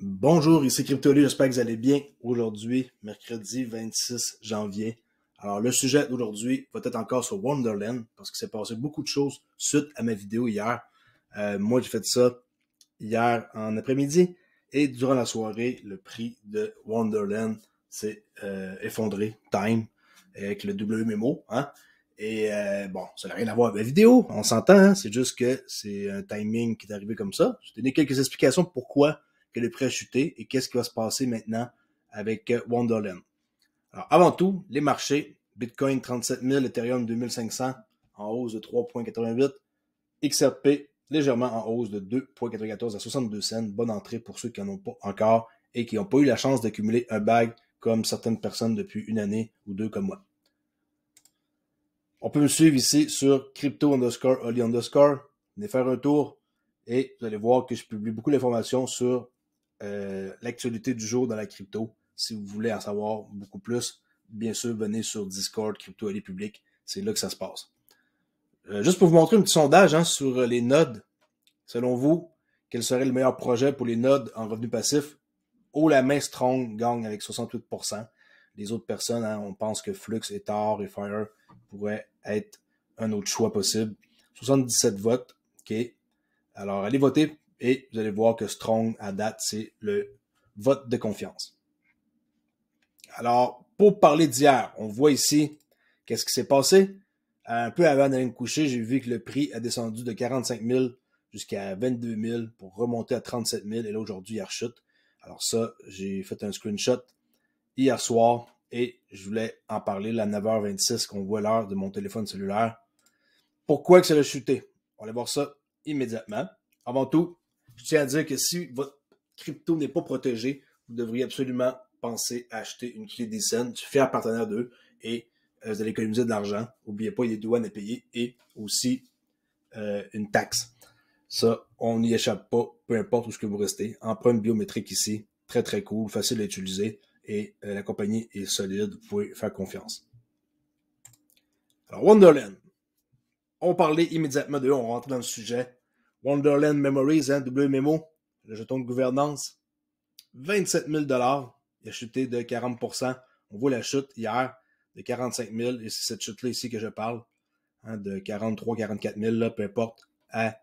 Bonjour, ici CryptoLu, j'espère que vous allez bien. Aujourd'hui, mercredi 26 janvier. Alors, le sujet d'aujourd'hui va être encore sur Wonderland, parce qu'il s'est passé beaucoup de choses suite à ma vidéo hier. Moi, j'ai fait ça hier en après-midi, et durant la soirée, le prix de Wonderland s'est effondré, time, avec le WMMO, hein. Et bon, ça n'a rien à voir avec la vidéo, on s'entend, hein? C'est juste que c'est un timing qui est arrivé comme ça. Je vais donner quelques explications de pourquoi que le prix a chuté et qu'est-ce qui va se passer maintenant avec Wonderland. Alors, avant tout, les marchés, Bitcoin 37 000, Ethereum 2500 en hausse de 3,88, XRP légèrement en hausse de 2,94 à 62 cents. Bonne entrée pour ceux qui n'en ont pas encore et qui n'ont pas eu la chance d'accumuler un bag comme certaines personnes depuis une année ou deux comme moi. On peut me suivre ici sur crypto_oli_. Venez faire un tour et vous allez voir que je publie beaucoup d'informations sur l'actualité du jour dans la crypto. Si vous voulez en savoir beaucoup plus, bien sûr, venez sur Discord, CryptoAli Public. C'est là que ça se passe. Juste pour vous montrer un petit sondage sur les nodes. Selon vous, quel serait le meilleur projet pour les nodes en revenu passif? Haut la main, Strong gagne avec 68%. Les autres personnes, on pense que Flux, Ether et Fire pourraient être un autre choix possible. 77 votes. OK. Alors, allez voter et vous allez voir que Strong, à date, c'est le vote de confiance. Alors, pour parler d'hier, on voit ici qu'est-ce qui s'est passé. Un peu avant d'aller me coucher, j'ai vu que le prix a descendu de 45 000 jusqu'à 22 000 pour remonter à 37 000. Et là, aujourd'hui, il rechute. Alors ça, j'ai fait un screenshot hier soir et je voulais en parler à 9h26 qu'on voit l'heure de mon téléphone cellulaire. Pourquoi que ça a chuté? On va voir ça immédiatement. Avant tout, je tiens à dire que si votre crypto n'est pas protégé, vous devriez absolument penser à acheter une clé d'eSend, faire partenaire d'eux et vous allez économiser de l'argent. N'oubliez pas, il y a des douanes à payer et aussi une taxe. Ça, on n'y échappe pas, peu importe où ce que vous restez. Empreinte biométrique ici, très très cool, facile à utiliser et la compagnie est solide, vous pouvez faire confiance. Alors, Wonderland. On parlait immédiatement de eux, on rentre dans le sujet. Wonderland Memories, WMMO, le jeton de gouvernance, 27 000 $. Il a chuté de 40%. On voit la chute hier de 45 000 et c'est cette chute-là ici que je parle, de 43 44 000, là, peu importe, à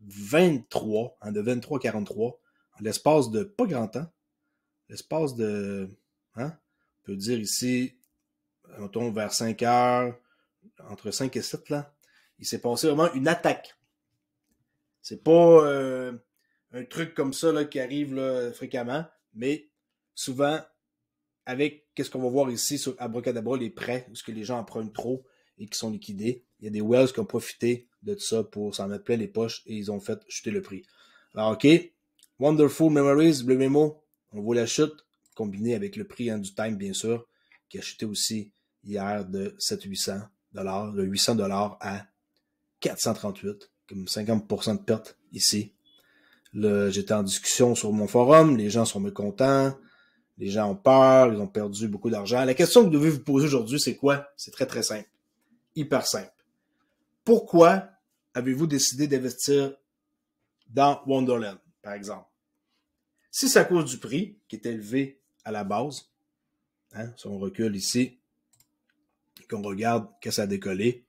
23, de 23 à 43, en l'espace de pas grand temps, l'espace de, on peut dire ici, on tourne vers 5 heures, entre 5 et 7, là, il s'est passé vraiment une attaque. C'est pas un truc comme ça là, qui arrive là, fréquemment, mais souvent, avec qu'est-ce qu'on va voir ici sur Abracadabra, les prêts, où ce que les gens empruntent trop et qui sont liquidés, il y a des wells qui ont profité de ça pour s'en mettre plein les poches et ils ont fait chuter le prix. Alors, OK, Wonderful Memories, Blue Memo, on voit la chute, combinée avec le prix du time, bien sûr, qui a chuté aussi hier de 700-800 $, de 800 $ à 438, comme 50% de perte ici. J'étais en discussion sur mon forum, les gens sont mécontents, les gens ont peur, ils ont perdu beaucoup d'argent. La question que vous devez vous poser aujourd'hui, c'est quoi? C'est très très simple, hyper simple. Pourquoi avez-vous décidé d'investir dans Wonderland, par exemple? Si c'est à cause du prix, qui est élevé à la base, si on recule ici, et qu'on regarde que ça a décollé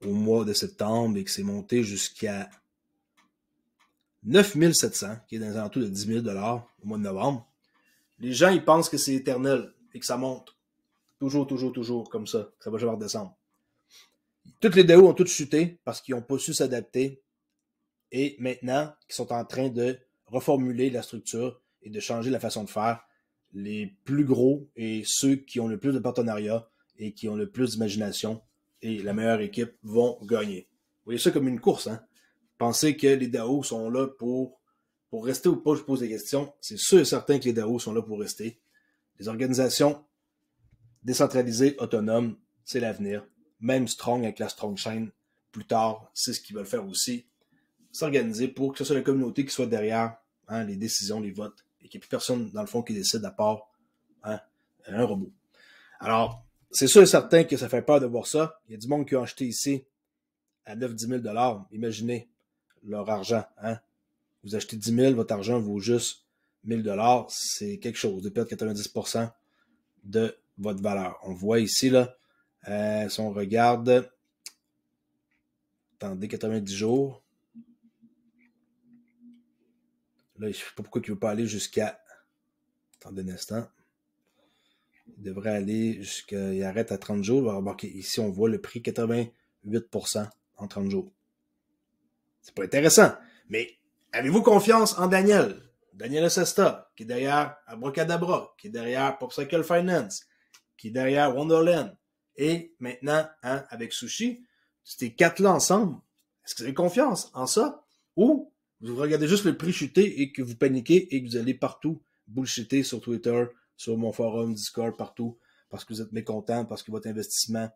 au mois de septembre et que c'est monté jusqu'à 9 700, qui est dans les alentours de 10 000 $ au mois de novembre, les gens, ils pensent que c'est éternel et que ça monte. Toujours, comme ça, que ça va jamais redescendre. Toutes les DAO ont toutes chuté parce qu'ils n'ont pas su s'adapter et maintenant, ils sont en train de reformuler la structure et de changer la façon de faire. Les plus gros et ceux qui ont le plus de partenariats et qui ont le plus d'imagination et la meilleure équipe vont gagner. Vous voyez ça comme une course, Pensez que les DAO sont là pour rester ou pas, je pose des questions. C'est sûr et certain que les DAO sont là pour rester. Les organisations décentralisées, autonomes, c'est l'avenir. Même Strong avec la Strong Chain, plus tard, c'est ce qu'ils veulent faire aussi. S'organiser pour que ce soit la communauté qui soit derrière les décisions, les votes, et qu'il n'y ait plus personne, dans le fond, qui décide à part un robot. Alors, c'est sûr et certain que ça fait peur de voir ça. Il y a du monde qui a acheté ici à 9-10 000 $. Imaginez leur argent. Vous achetez 10 000, votre argent vaut juste 1000 $, c'est quelque chose de perdre 90% de votre valeur. On voit ici, là, si on regarde, attendez, 90 jours. Là, je ne sais pas pourquoi il ne veut pas aller jusqu'à, attendez un instant. Il devrait aller jusqu'à, il arrête à 30 jours. Alors, ici, on voit le prix 88% en 30 jours. C'est pas intéressant, mais avez-vous confiance en Daniel? Daniel Sesta, qui est derrière Abracadabra, qui est derrière Popcycle Finance, qui est derrière Wonderland, et maintenant, hein, avec Sushi, ces quatre-là ensemble, est-ce que vous avez confiance en ça? Ou vous regardez juste le prix chuter et que vous paniquez et que vous allez partout bullshitter sur Twitter, sur mon forum, Discord, partout, parce que vous êtes mécontent, parce que votre investissement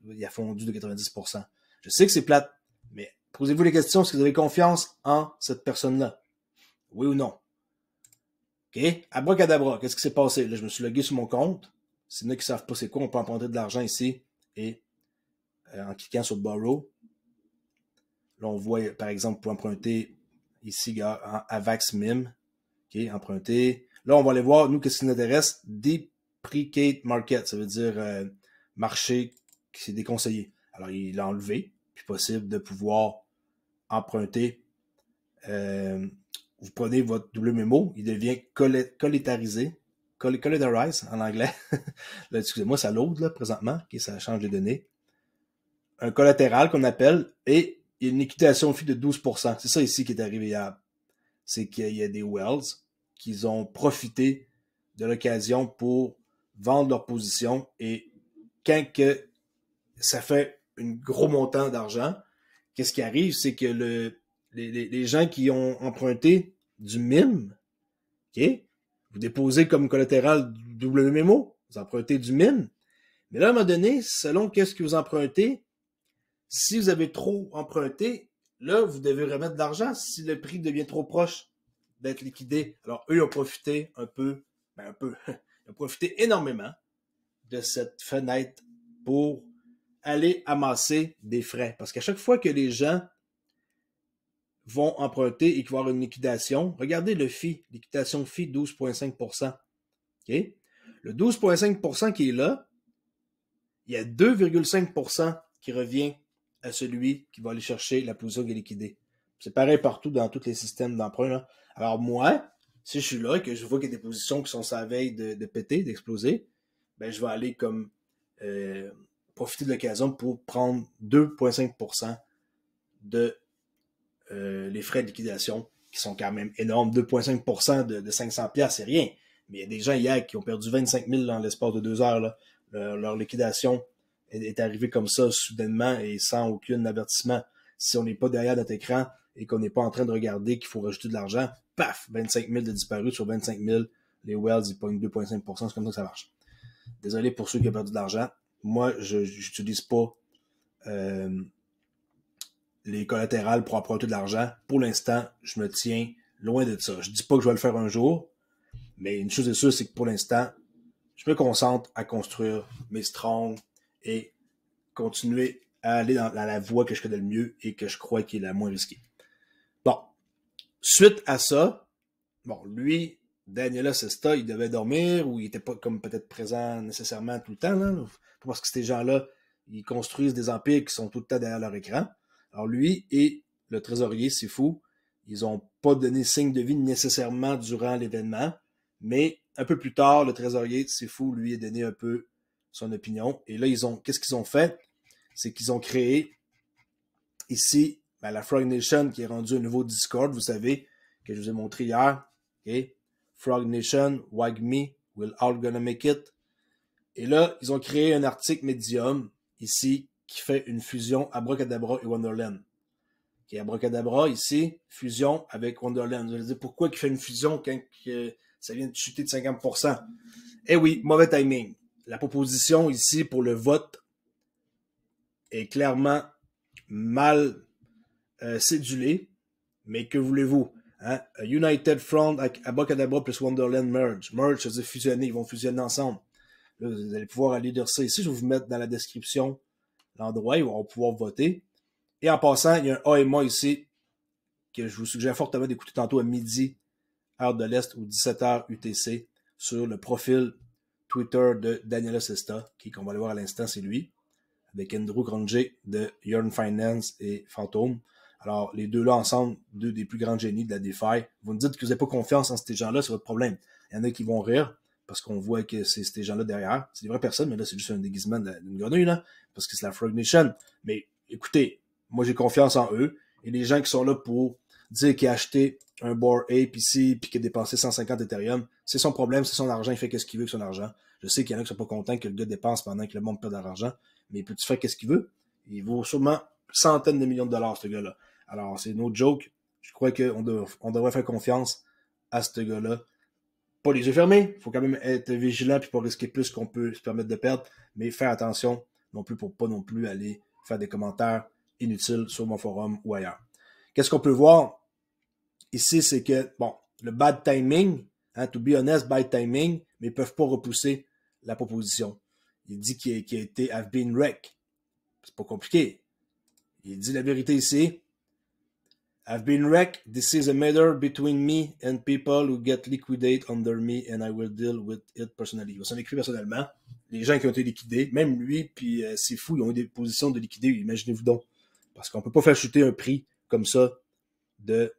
il a fondu de 90%. Je sais que c'est plate, mais posez-vous les questions, est-ce que vous avez confiance en cette personne-là? Oui ou non? OK? Abracadabra, qu'est-ce qui s'est passé? Là, je me suis logué sur mon compte. C'est nous qui ne savent pas c'est quoi, on peut emprunter de l'argent ici et en cliquant sur Borrow. Là, on voit, par exemple, pour emprunter ici, Avax Mim. OK, emprunter. Là, on va aller voir, nous, qu'est-ce qui nous intéresse? Deprecate Market, ça veut dire marché qui s'est déconseillé. Alors, il l'a enlevé, puis possible de pouvoir emprunter. Vous prenez votre double mémo, il devient collateralisé, collateralize en anglais. Là, excusez-moi, ça load là, présentement, okay, ça change les données. Un collatéral qu'on appelle, et il y a une liquidation fee de 12%. C'est ça ici qui est arrivé hier. C'est qu'il y a des Wells qui ont profité de l'occasion pour vendre leur position, et quand que ça fait un gros montant d'argent, qu'est-ce qui arrive? C'est que les gens qui ont emprunté du MIM, OK? Vous déposez comme collatéral du double mémo, vous empruntez du MIM, mais là, à un moment donné, selon qu'est-ce que vous empruntez, si vous avez trop emprunté, là, vous devez remettre de l'argent si le prix devient trop proche d'être liquidé. Alors, eux, ils ont profité ils ont profité énormément de cette fenêtre pour aller amasser des frais. Parce qu'à chaque fois que les gens vont emprunter et qu'il va y avoir une liquidation, regardez le fee, liquidation fee 12,5%. Okay? Le 12,5% qui est là, il y a 2,5% qui revient à celui qui va aller chercher la position qui est liquidée. C'est pareil partout dans tous les systèmes d'emprunt. Là. Alors moi, si je suis là et que je vois qu'il y a des positions qui sont sur la veille de péter, d'exploser, ben je vais aller comme profiter de l'occasion pour prendre 2,5% de les frais de liquidation qui sont quand même énormes. 2,5% de 500$, c'est rien. Mais il y a des gens hier qui ont perdu 25 000 dans l'espace de 2 heures. Là. Leur liquidation est arrivée comme ça, soudainement et sans aucun avertissement. Si on n'est pas derrière notre écran et qu'on n'est pas en train de regarder qu'il faut rajouter de l'argent, paf, 25 000 de disparus sur 25 000. Les Wells, ils pognent 2,5%. C'est comme ça que ça marche. Désolé pour ceux qui ont perdu de l'argent. Moi, je n'utilise pas les collatérales pour emprunter de l'argent. Pour l'instant, je me tiens loin de ça. Je dis pas que je vais le faire un jour, mais une chose est sûre, c'est que pour l'instant, je me concentre à construire mes strongs et continuer à aller dans la voie que je connais le mieux et que je crois qui est la moins risquée. Bon. Suite à ça, bon, lui, Daniel Sesta, il devait dormir ou il était pas comme peut-être présent nécessairement tout le temps, là. Parce que ces gens-là, ils construisent des empires qui sont tout le temps derrière leur écran. Alors lui et le trésorier, c'est fou, ils n'ont pas donné signe de vie nécessairement durant l'événement, mais un peu plus tard, le trésorier, c'est fou, lui a donné un peu son opinion. Et là, qu'est-ce qu'ils ont fait? C'est qu'ils ont créé ici la Frog Nation qui est rendue un nouveau Discord, vous savez, que je vous ai montré hier. Okay? Frog Nation, WAGME, we're all gonna make it. Et là, ils ont créé un article Medium ici qui fait une fusion Abracadabra et Wonderland. Okay, Abracadabra, ici, fusion avec Wonderland. Vous allez dire, pourquoi il fait une fusion quand ça vient de chuter de 50%? Eh oui, mauvais timing. La proposition ici pour le vote est clairement mal cédulée, mais que voulez-vous? Hein? United Front avec Abracadabra plus Wonderland merge. Merge, ça veut dire fusionner, ils vont fusionner ensemble. Là, vous allez pouvoir aller lire ça ici. Je vais vous mettre dans la description l'endroit où on va pouvoir voter. Et en passant, il y a un AMA ici que je vous suggère fortement d'écouter tantôt à midi heure de l'Est, ou 17h UTC, sur le profil Twitter de Daniela Sesta, qu'on va aller voir à l'instant, c'est lui, avec Andrew Cronje de Yearn Finance et Phantom. Alors, les deux là ensemble, deux des plus grands génies de la DeFi. Vous me dites que vous n'avez pas confiance en ces gens-là, c'est votre problème. Il y en a qui vont rire, parce qu'on voit que c'est ces gens-là derrière. C'est des vraies personnes, mais là, c'est juste un déguisement d'une grenouille, là, parce que c'est la Frog Nation. Mais écoutez, moi, j'ai confiance en eux. Et les gens qui sont là pour dire qu'il a acheté un Bored Ape ici, puis qu'il a dépensé 150 Ethereum, c'est son problème, c'est son argent, il fait ce qu'il veut avec son argent. Je sais qu'il y en a qui sont pas contents que le gars dépense pendant que le monde perd de l'argent, mais il peut-tu faire ce qu'il veut? Il vaut sûrement centaines de millions de dollars, ce gars-là. Alors, c'est no joke. Je crois qu'on devrait faire confiance à ce gars-là. Pas les yeux fermés, il faut quand même être vigilant puis pas risquer plus qu'on peut se permettre de perdre, mais faire attention non plus pour pas non plus aller faire des commentaires inutiles sur mon forum ou ailleurs. Qu'est-ce qu'on peut voir ici, c'est que, bon, le bad timing, to be honest, bad timing, mais ils peuvent pas repousser la proposition. Il dit qu'il a été have been wrecked. C'est pas compliqué. Il dit la vérité ici. I've been wrecked. This is a matter between me and people who get liquidate under me and I will deal with it personally. Il va s'en écrire personnellement. Les gens qui ont été liquidés, même lui, puis c'est fou, ils ont eu des positions de liquider, imaginez-vous donc. Parce qu'on peut pas faire chuter un prix comme ça de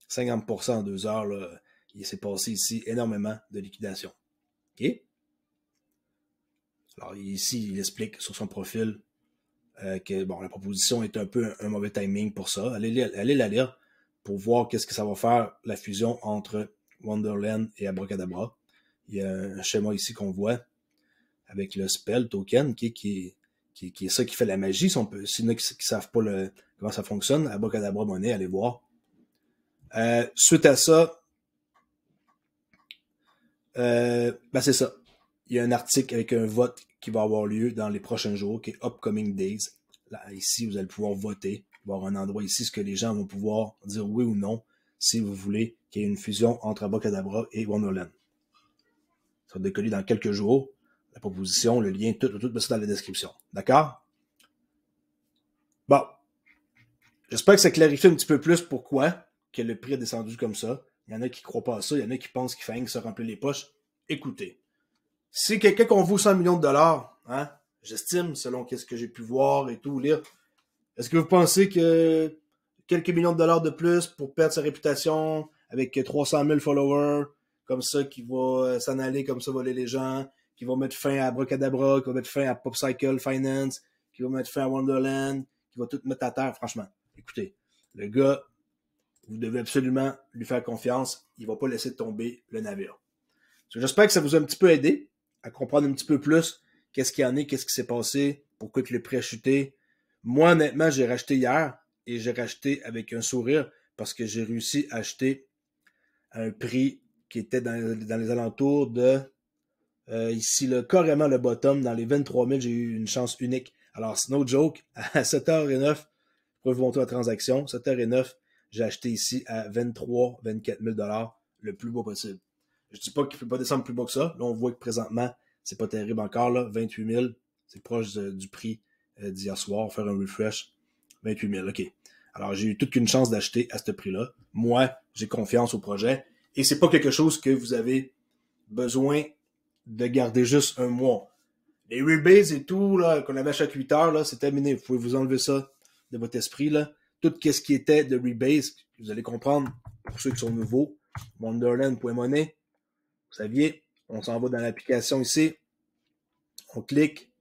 50% en 2 heures. Là. Il s'est passé ici énormément de liquidation. OK? Alors ici, il explique sur son profil que bon, la proposition est un peu un mauvais timing pour ça. Allez la lire pour voir qu'est-ce que ça va faire la fusion entre Wonderland et Abracadabra. Il y a un schéma ici qu'on voit avec le spell token qui est ça qui fait la magie. Si il y en a qui ne savent pas comment ça fonctionne, Abracadabra monnaie, allez voir. Suite à ça, c'est ça. Il y a un article avec un vote qui va avoir lieu dans les prochains jours, qui est Upcoming Days. Là, ici, vous allez pouvoir voter. Il va y avoir un endroit ici, ce que les gens vont pouvoir dire oui ou non, si vous voulez qu'il y ait une fusion entre Abracadabra et Wonderland. Ça va décoller dans quelques jours. La proposition, le lien, tout ça dans la description. D'accord? Bon. J'espère que ça clarifie un petit peu plus pourquoi que le prix est descendu comme ça. Il y en a qui ne croient pas à ça. Il y en a qui pensent qu'il faut se remplir les poches. Écoutez. Si quelqu'un qu'on vaut 100 millions de dollars, hein, j'estime, selon ce que j'ai pu voir et tout, lire, est-ce que vous pensez que quelques millions de dollars de plus pour perdre sa réputation avec 300 000 followers, comme ça, qui va s'en aller, comme ça, voler les gens, qui va mettre fin à Abracadabra, qui va mettre fin à PopCycle Finance, qui va mettre fin à Wonderland, qui va tout mettre à terre, franchement. Écoutez, le gars, vous devez absolument lui faire confiance. Il va pas laisser tomber le navire. J'espère que ça vous a un petit peu aidé à comprendre un petit peu plus qu'est-ce qu'il y en est, qu'est-ce qui s'est passé, pourquoi que le prix a chuté. Moi, honnêtement, j'ai racheté hier et j'ai racheté avec un sourire parce que j'ai réussi à acheter à un prix qui était dans les alentours de ici, là, carrément le bottom, dans les 23 000, j'ai eu une chance unique. Alors, c'est no joke, à 7h09, je pourrais vous montrer la transaction, 7h09, j'ai acheté ici à 23-24 000 $, le plus beau possible. Je dis pas qu'il ne peut pas descendre plus bas que ça. Là, on voit que présentement, c'est pas terrible encore. Là, 28 000, c'est proche du prix d'hier soir. Faire un refresh, 28 000, OK. Alors, j'ai eu toute qu'une chance d'acheter à ce prix-là. Moi, j'ai confiance au projet. Et c'est pas quelque chose que vous avez besoin de garder juste un mois. Les rebates et tout, là, qu'on avait à chaque 8 heures, là, c'est terminé. Vous pouvez vous enlever ça de votre esprit, là. Tout ce qui était de rebase, vous allez comprendre, pour ceux qui sont nouveaux, Wonderland.money. Vous saviez, on s'en va dans l'application ici, on clique,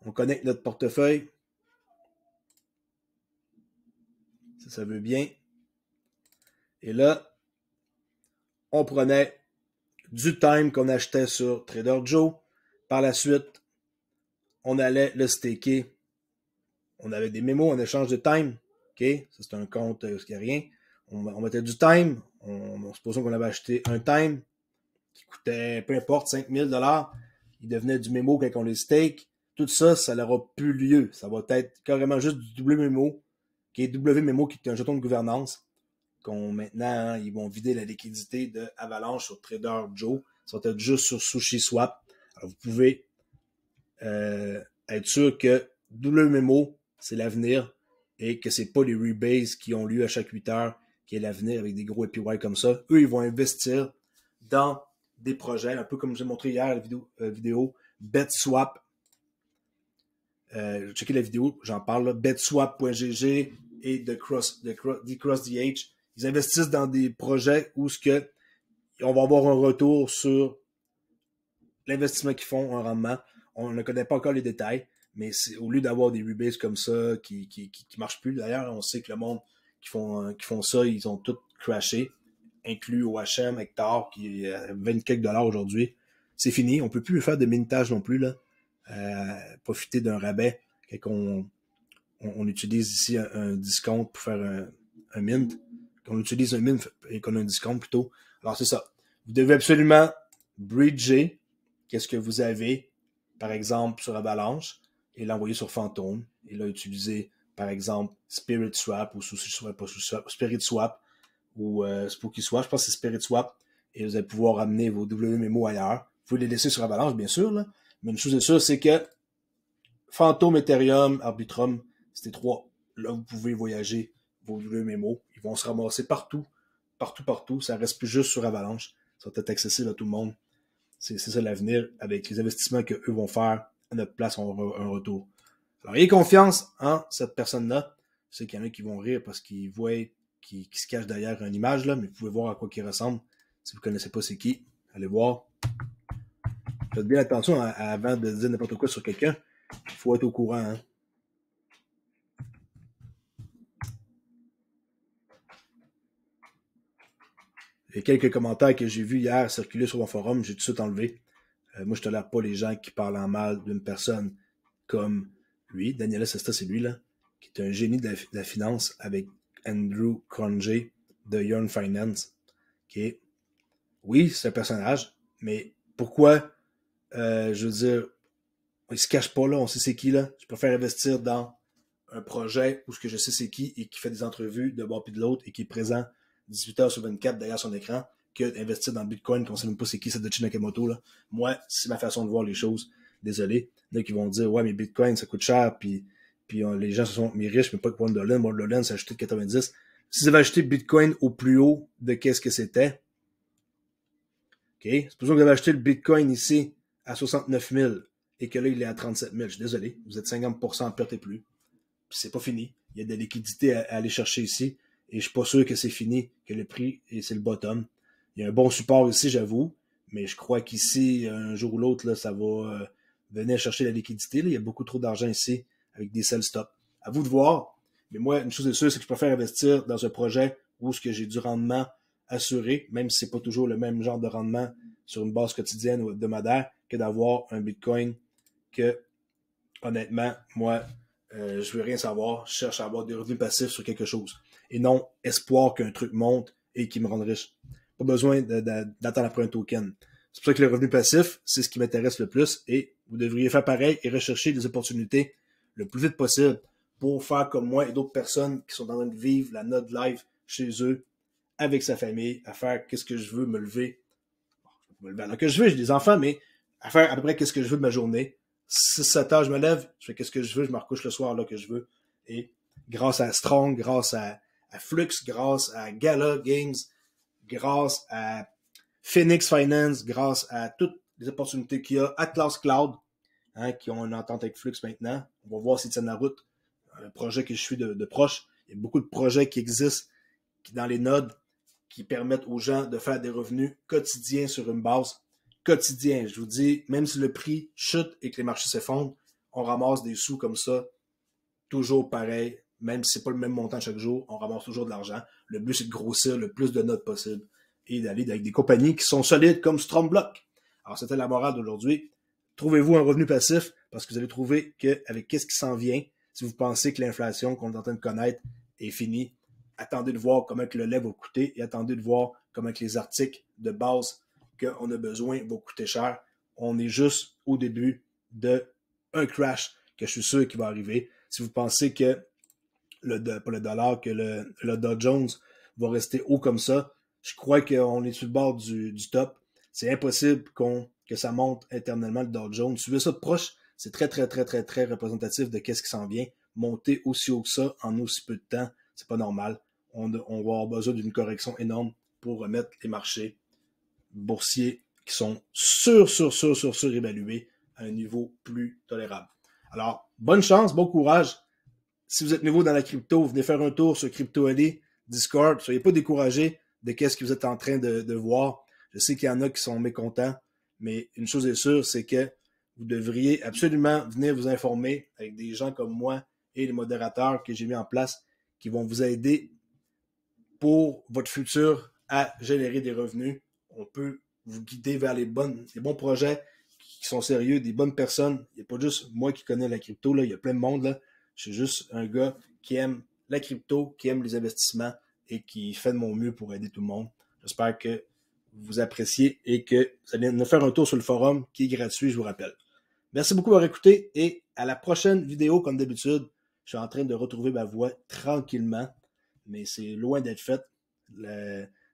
on connecte notre portefeuille, si ça veut bien, et là, on prenait du time qu'on achetait sur Trader Joe, par la suite, on allait le staker, on avait des mémos en échange de time, ok, ça c'est un compte, ce qui a rien, on mettait du time, supposons qu'on avait acheté un time, qui coûtait, peu importe, 5 000 $, il devenait du mémo quand on les stake. Tout ça, ça n'aura plus lieu. Ça va être carrément juste du WMEMO, qui est WMEMO, qui est un jeton de gouvernance, maintenant, hein, ils vont vider la liquidité de Avalanche sur Trader Joe. Ça va être juste sur SushiSwap. Alors, vous pouvez être sûr que WMEMO, c'est l'avenir et que c'est pas les rebases qui ont lieu à chaque 8 heures qui est l'avenir avec des gros APY comme ça. Eux, ils vont investir dans des projets, un peu comme j'ai montré hier la vidéo BetSwap. Checkez la vidéo, j'en parle là, betswap.gg et DCrossDH. Ils investissent dans des projets où on va avoir un retour sur l'investissement qu'ils font, un rendement. On ne connaît pas encore les détails, mais au lieu d'avoir des rebates comme ça qui marchent plus, d'ailleurs, on sait que le monde qui font ça, ils ont tout crashé, inclus OHM, Hectare, qui est à 20 quelques dollars aujourd'hui. C'est fini, on ne peut plus faire de mintage non plus, là. Profiter d'un rabais quand on utilise ici un discount pour faire un mint, qu'on utilise un mint et qu'on a un discount plutôt. Alors c'est ça. Vous devez absolument bridger qu'est-ce que vous avez, par exemple, sur Avalanche, et l'envoyer sur Phantom, et là, utiliser, par exemple, Spirit Swap, ou Spirit Swap, ou Spooky Swap, je pense que c'est Spirit Swap, et vous allez pouvoir amener vos WMMO ailleurs. Vous pouvez les laisser sur Avalanche, bien sûr, là, mais une chose est sûre, c'est que Phantom, Ethereum, Arbitrum, c'est 3. Là, vous pouvez voyager vos WMMO. Ils vont se ramasser partout. Ça reste plus juste sur Avalanche. Ça va être accessible à tout le monde. C'est ça l'avenir. Avec les investissements qu'eux vont faire, à notre place, on aura un retour. Alors, ayez confiance en cette personne-là. Je sais qu'il y en a qui vont rire parce qu'ils voient qu'il se cache derrière une image, là, mais vous pouvez voir à quoi il ressemble. Si vous ne connaissez pas c'est qui, allez voir. Faites bien attention avant de dire n'importe quoi sur quelqu'un. Il faut être au courant. Hein. Il y a quelques commentaires que j'ai vus hier circuler sur mon forum, j'ai tout de suite enlevé. Moi, je ne tolère pas les gens qui parlent en mal d'une personne comme lui. Daniela Sesta, c'est lui, là, qui est un génie de la finance avec Andrew Cronje de Young Finance. Okay. Oui, c'est un personnage, mais pourquoi, je veux dire, il se cache pas là, on sait c'est qui là. Je préfère investir dans un projet où ce que je sais c'est qui et qui fait des entrevues de bord puis de l'autre et qui est présent 18 heures sur 24 derrière son écran que d'investir dans Bitcoin qu'on sait même pas c'est qui Satoshi Nakamoto là. Moi, c'est ma façon de voir les choses. Désolé. Il y en a qui vont dire ouais mais Bitcoin ça coûte cher puis les gens se sont mis riches mais pas que Wonderland. Wonderland ça a acheté de 90. Si vous avez acheté Bitcoin au plus haut de qu'est-ce que c'était, ok, supposons que vous avez acheté le Bitcoin ici à 69 000 et que là, il est à 37 000. Je suis désolé, vous êtes 50% en perte et plus. Puis c'est pas fini. Il y a de la liquidité à aller chercher ici. Et je suis pas sûr que c'est fini, que le prix, et c'est le bottom. Il y a un bon support ici, j'avoue. Mais je crois qu'ici, un jour ou l'autre, là, ça va venir chercher la liquidité. Là. Il y a beaucoup trop d'argent ici avec des sell stop. À vous de voir. Mais moi, une chose est sûre, c'est que je préfère investir dans un projet où ce que j'ai du rendement assuré, même si c'est pas toujours le même genre de rendement sur une base quotidienne ou hebdomadaire, que d'avoir un Bitcoin que, honnêtement, moi, je veux rien savoir. Je cherche à avoir des revenus passifs sur quelque chose. Et non espoir qu'un truc monte et qu'il me rende riche. Pas besoin d'attendre après un token. C'est pour ça que le revenu passif, c'est ce qui m'intéresse le plus. Et vous devriez faire pareil et rechercher des opportunités le plus vite possible pour faire comme moi et d'autres personnes qui sont en train de vivre la Node Life chez eux, avec sa famille, à faire qu'est-ce que je veux, me lever. Bon, me lever alors que je veux, j'ai des enfants, mais à faire à peu près qu'est-ce que je veux de ma journée. 6-7 heures, je me lève, je fais qu'est-ce que je veux, je me recouche le soir là que je veux. Et grâce à Strong, grâce à Flux, grâce à Gala Games, grâce à Phoenix Finance, grâce à toutes les opportunités qu'il y a, Atlas Cloud, hein, qui ont une entente avec Flux maintenant. On va voir s'ils tiennent la route. Un projet que je suis de proche. Il y a beaucoup de projets qui existent dans les nodes qui permettent aux gens de faire des revenus quotidiens sur une base quotidien. Je vous dis, même si le prix chute et que les marchés s'effondrent, on ramasse des sous comme ça, toujours pareil, même si c'est pas le même montant chaque jour, on ramasse toujours de l'argent. Le but, c'est de grossir le plus de notes possible et d'aller avec des compagnies qui sont solides comme Stromblock. Alors, c'était la morale d'aujourd'hui. Trouvez-vous un revenu passif parce que vous allez trouver qu'avec qu'est-ce qui s'en vient, si vous pensez que l'inflation qu'on est en train de connaître est finie, attendez de voir comment que le lait va coûter et attendez de voir comment que les articles de base qu'on a besoin vont coûter cher. On est juste au début d'un crash que je suis sûr qu'il va arriver. Si vous pensez que pas le dollar, que le Dow Jones va rester haut comme ça, je crois qu'on est sur le bord du top. C'est impossible que ça monte éternellement le Dow Jones. Suivez ça de proche, c'est très, très, très, très, très représentatif de qu'est-ce qui s'en vient. Monter aussi haut que ça en aussi peu de temps, c'est pas normal. on va avoir besoin d'une correction énorme pour remettre les marchés boursiers qui sont surévalués à un niveau plus tolérable. Alors, bonne chance, bon courage. Si vous êtes nouveau dans la crypto, venez faire un tour sur CryptoAli, Discord. Soyez pas découragés de ce que vous êtes en train de voir. Je sais qu'il y en a qui sont mécontents, mais une chose est sûre, c'est que vous devriez absolument venir vous informer avec des gens comme moi et les modérateurs que j'ai mis en place qui vont vous aider pour votre futur à générer des revenus. On peut vous guider vers les bons projets qui sont sérieux, des bonnes personnes. Il n'y a pas juste moi qui connais la crypto, là. Il y a plein de monde, là. Je suis juste un gars qui aime la crypto, qui aime les investissements et qui fait de mon mieux pour aider tout le monde. J'espère que vous appréciez et que vous allez nous faire un tour sur le forum qui est gratuit, je vous rappelle. Merci beaucoup d'avoir écouté et à la prochaine vidéo, comme d'habitude. Je suis en train de retrouver ma voix tranquillement, mais c'est loin d'être fait.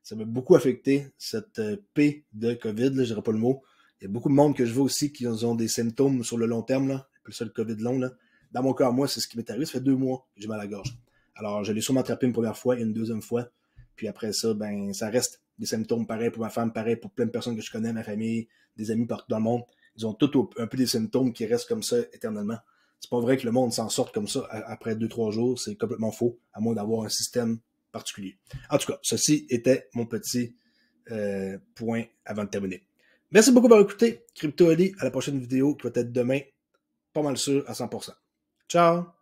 Ça m'a beaucoup affecté, cette P de COVID, je dirais pas le mot. Il y a beaucoup de monde que je vois aussi qui ont des symptômes sur le long terme, là. Plus ça le COVID long, là. Dans mon cas, moi, c'est ce qui m'est arrivé. Ça fait 2 mois que j'ai mal à la gorge. Alors, je l'ai sûrement attrapé une première fois et une deuxième fois. Puis après ça, ben, ça reste des symptômes pareils pour ma femme, pareil pour plein de personnes que je connais, ma famille, des amis partout dans le monde. Ils ont tous un peu des symptômes qui restent comme ça éternellement. C'est pas vrai que le monde s'en sorte comme ça après 2-3 jours. C'est complètement faux, à moins d'avoir un système particulier. En tout cas, ceci était mon petit point avant de terminer. Merci beaucoup d'avoir écouté. CryptoAli, à la prochaine vidéo qui va être demain, pas mal sûr à 100%. Ciao!